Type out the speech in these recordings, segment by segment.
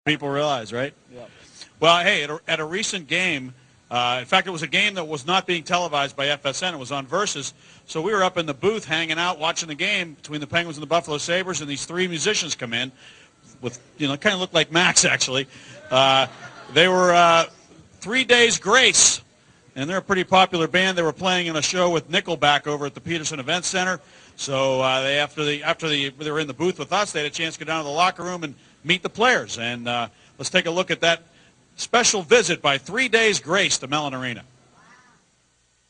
people realize, right? Yeah. Well, hey, at a recent game, in fact, it was a game that was not being televised by FSN. It was on Versus. So we were up in the booth hanging out, watching the game between the Penguins and the Buffalo Sabres, and these three musicians come in with, kind of looked like Max, actually. They were 3 Days Grace, and they're a pretty popular band. They were playing in a show with Nickelback over at the Peterson Event Center. So after they were in the booth with us, they had a chance to go down to the locker room and meet the players. And let's take a look at that special visit by 3 Days Grace to Mellon Arena.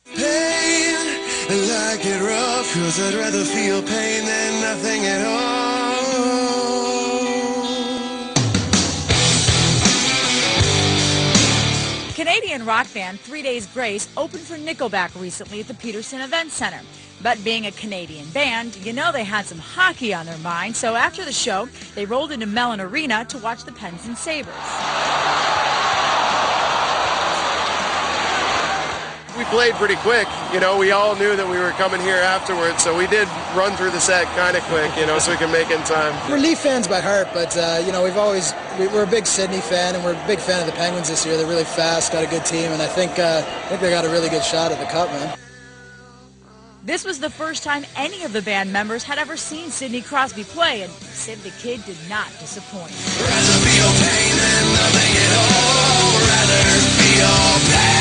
Pain, like it rough, 'cause I'd rather feel pain than nothing at all. Canadian rock band 3 Days Grace opened for Nickelback recently at the Peterson Event Center. But being a Canadian band, they had some hockey on their mind, so after the show, they rolled into Mellon Arena to watch the Pens and Sabres. We played pretty quick. We all knew that we were coming here afterwards, so we did run through the set kind of quick, so we can make in time. We're Leaf fans by heart, but, we're a big Sydney fan, and we're a big fan of the Penguins this year. They're really fast, got a good team, and I think they got a really good shot at the Cup, man. This was the first time any of the band members had ever seen Sidney Crosby play, and Sid the Kid did not disappoint. Rather feel pain than nothing at all. Rather feel pain.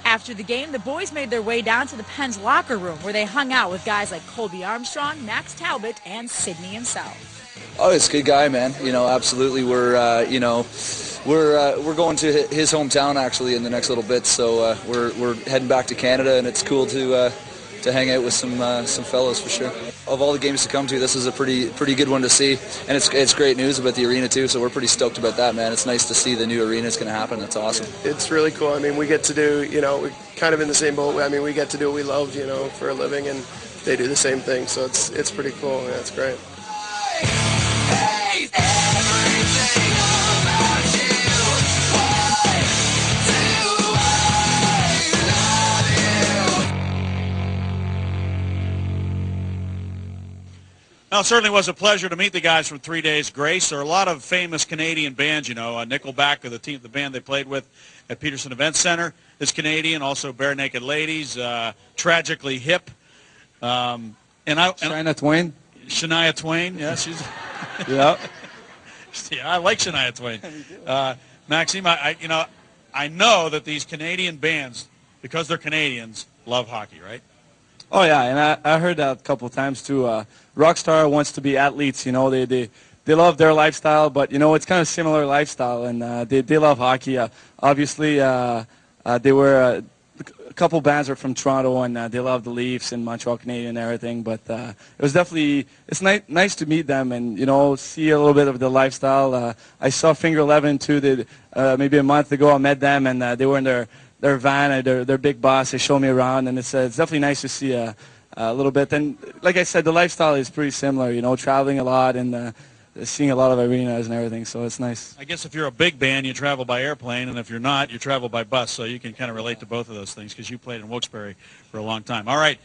After the game, the boys made their way down to the Pens locker room, where they hung out with guys like Colby Armstrong, Max Talbot, and Sidney himself. Oh, he's a good guy, man. Absolutely. We're going to his hometown actually in the next little bit, so we're heading back to Canada, and it's cool to hang out with some fellows for sure. Of all the games to come to, this is a pretty good one to see, and it's great news about the arena too. So we're pretty stoked about that, man. It's nice to see the new arena is going to happen. That's awesome. It's really cool. We get to do, we're kind of in the same boat. We get to do what we love, for a living, and they do the same thing. So it's pretty cool. Yeah, it's great. Well, it certainly was a pleasure to meet the guys from 3 Days Grace. There are a lot of famous Canadian bands, Nickelback, the band they played with at Peterson Event Center is Canadian. Also, Bare Naked Ladies, Tragically Hip, Shania Twain. Shania Twain, yeah, she's. Yeah. Yeah, I like Shania Twain. Maxime, I know that these Canadian bands, because they're Canadians, love hockey, right? Oh yeah, and I heard that a couple of times too. Rockstar wants to be athletes. They love their lifestyle, but it's kind of similar lifestyle, and they love hockey. Obviously, they were a couple bands are from Toronto, and they love the Leafs and Montreal Canadiens and everything. But it was definitely nice to meet them and see a little bit of the lifestyle. I saw Finger 11 too. Maybe a month ago, I met them, and they were in their van, their big boss. They showed me around, and it's definitely nice to see a little bit. And like I said, the lifestyle is pretty similar, traveling a lot and seeing a lot of arenas and everything, so it's nice. I guess if you're a big band, you travel by airplane, and if you're not, you travel by bus, so you can kind of relate to both of those things because you played in Wilkes-Barre for a long time. All right.